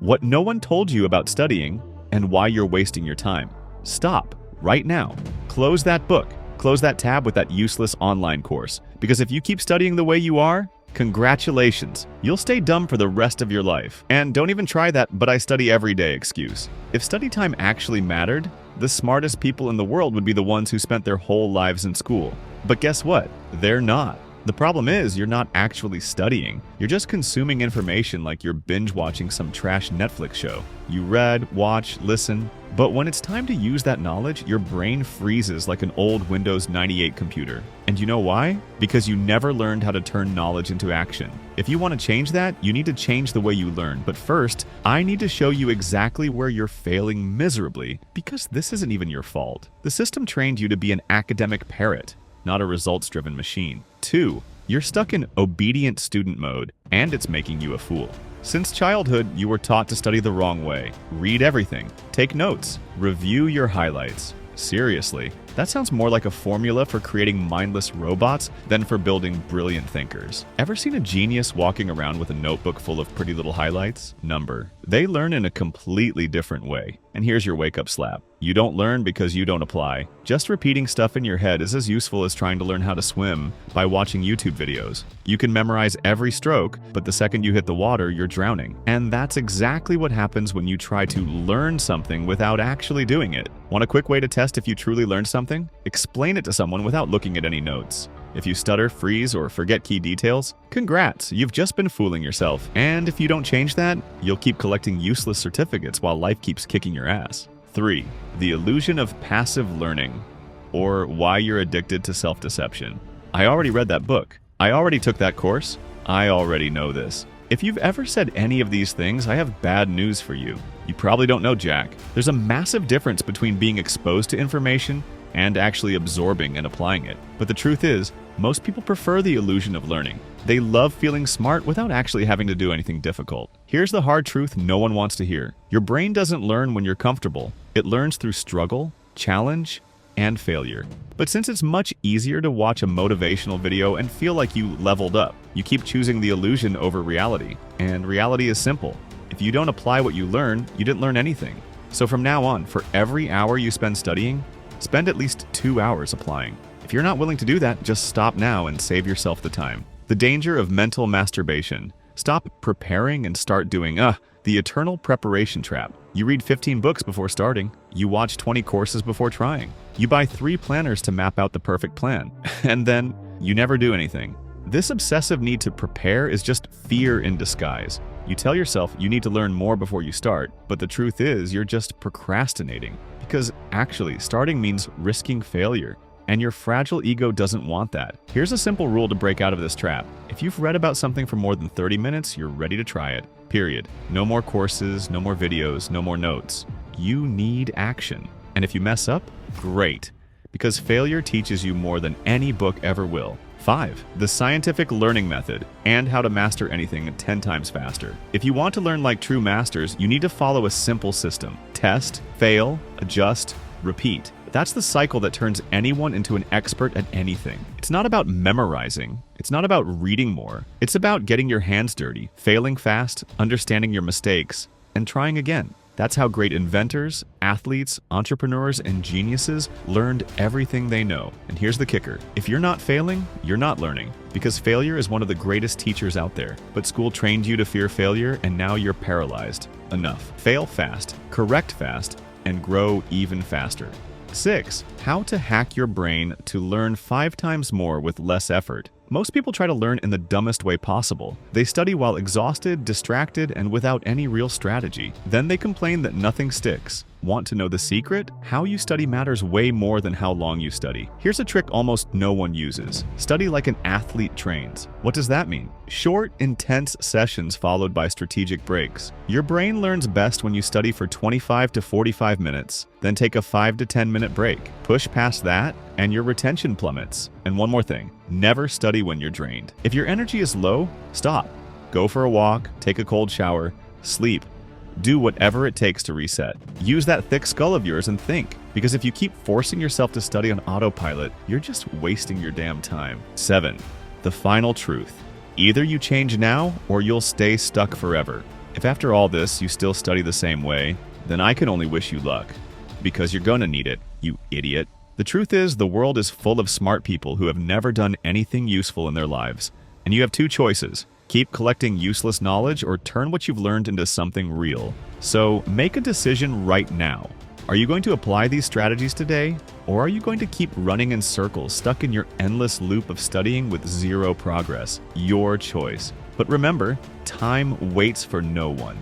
What no one told you about studying and why you're wasting your time. Stop right now. Close that book. Close that tab with that useless online course. Because if you keep studying the way you are, congratulations, you'll stay dumb for the rest of your life. And don't even try that "but I study every day" excuse. If study time actually mattered, the smartest people in the world would be the ones who spent their whole lives in school. But guess what? They're not. The problem is you're not actually studying. You're just consuming information like you're binge-watching some trash Netflix show. You read, watch, listen, but when it's time to use that knowledge, your brain freezes like an old Windows 98 computer. And you know why? Because you never learned how to turn knowledge into action. If you want to change that, you need to change the way you learn. But first, I need to show you exactly where you're failing miserably, because this isn't even your fault. The system trained you to be an academic parrot, not a results-driven machine. 2. You're stuck in obedient student mode, and it's making you a fool. Since childhood, you were taught to study the wrong way. Read everything, take notes, review your highlights. Seriously, that sounds more like a formula for creating mindless robots than for building brilliant thinkers. Ever seen a genius walking around with a notebook full of pretty little highlights? Number. They learn in a completely different way. And here's your wake-up slap. You don't learn because you don't apply. Just repeating stuff in your head is as useful as trying to learn how to swim by watching YouTube videos. You can memorize every stroke, but the second you hit the water, you're drowning. And that's exactly what happens when you try to learn something without actually doing it. Want a quick way to test if you truly learned something? Explain it to someone without looking at any notes. If you stutter, freeze, or forget key details, congrats, you've just been fooling yourself. And if you don't change that, you'll keep collecting useless certificates while life keeps kicking your ass. 3. The illusion of passive learning, or why you're addicted to self-deception. I already read that book. I already took that course. I already know this. If you've ever said any of these things, I have bad news for you. You probably don't know Jack. There's a massive difference between being exposed to information and actually absorbing and applying it. But the truth is, most people prefer the illusion of learning. They love feeling smart without actually having to do anything difficult. Here's the hard truth no one wants to hear. Your brain doesn't learn when you're comfortable. It learns through struggle, challenge, and failure. But since it's much easier to watch a motivational video and feel like you leveled up, you keep choosing the illusion over reality. And reality is simple. If you don't apply what you learn, you didn't learn anything. So from now on, for every hour you spend studying, spend at least 2 hours applying. If you're not willing to do that, just stop now and save yourself the time. The danger of mental masturbation. Stop preparing and start doing, the eternal preparation trap. You read 15 books before starting. You watch 20 courses before trying. You buy 3 planners to map out the perfect plan. And then you never do anything. This obsessive need to prepare is just fear in disguise. You tell yourself you need to learn more before you start, but the truth is you're just procrastinating. Because actually, starting means risking failure. And your fragile ego doesn't want that. Here's a simple rule to break out of this trap. If you've read about something for more than 30 minutes, you're ready to try it. Period. No more courses, no more videos, no more notes. You need action. And if you mess up, great. Because failure teaches you more than any book ever will. 5. The scientific learning method, and how to master anything 10 times faster. If you want to learn like true masters, you need to follow a simple system. Test, fail, adjust, repeat. That's the cycle that turns anyone into an expert at anything. It's not about memorizing. It's not about reading more. It's about getting your hands dirty, failing fast, understanding your mistakes, and trying again. That's how great inventors, athletes, entrepreneurs, and geniuses learned everything they know. And here's the kicker. If you're not failing, you're not learning. Because failure is one of the greatest teachers out there. But school trained you to fear failure, and now you're paralyzed. Enough. Fail fast, correct fast, and grow even faster. 6. How to hack your brain to learn 5 times more with less effort. Most people try to learn in the dumbest way possible. They study while exhausted, distracted, and without any real strategy. Then they complain that nothing sticks. Want to know the secret? How you study matters way more than how long you study. Here's a trick almost no one uses. Study like an athlete trains. What does that mean? Short, intense sessions followed by strategic breaks. Your brain learns best when you study for 25 to 45 minutes, then take a 5 to 10 minute break. Push past that, and your retention plummets. And one more thing, never study when you're drained. If your energy is low, stop. Go for a walk, take a cold shower, sleep. Do whatever it takes to reset. Use that thick skull of yours and think, because if you keep forcing yourself to study on autopilot, you're just wasting your damn time. 7. The final truth. Either you change now or you'll stay stuck forever. If after all this you still study the same way, then I can only wish you luck. Because you're gonna need it, you idiot. The truth is, the world is full of smart people who have never done anything useful in their lives. And you have two choices. Keep collecting useless knowledge or turn what you've learned into something real. So make a decision right now. Are you going to apply these strategies today? Or are you going to keep running in circles, stuck in your endless loop of studying with zero progress? Your choice. But remember, time waits for no one.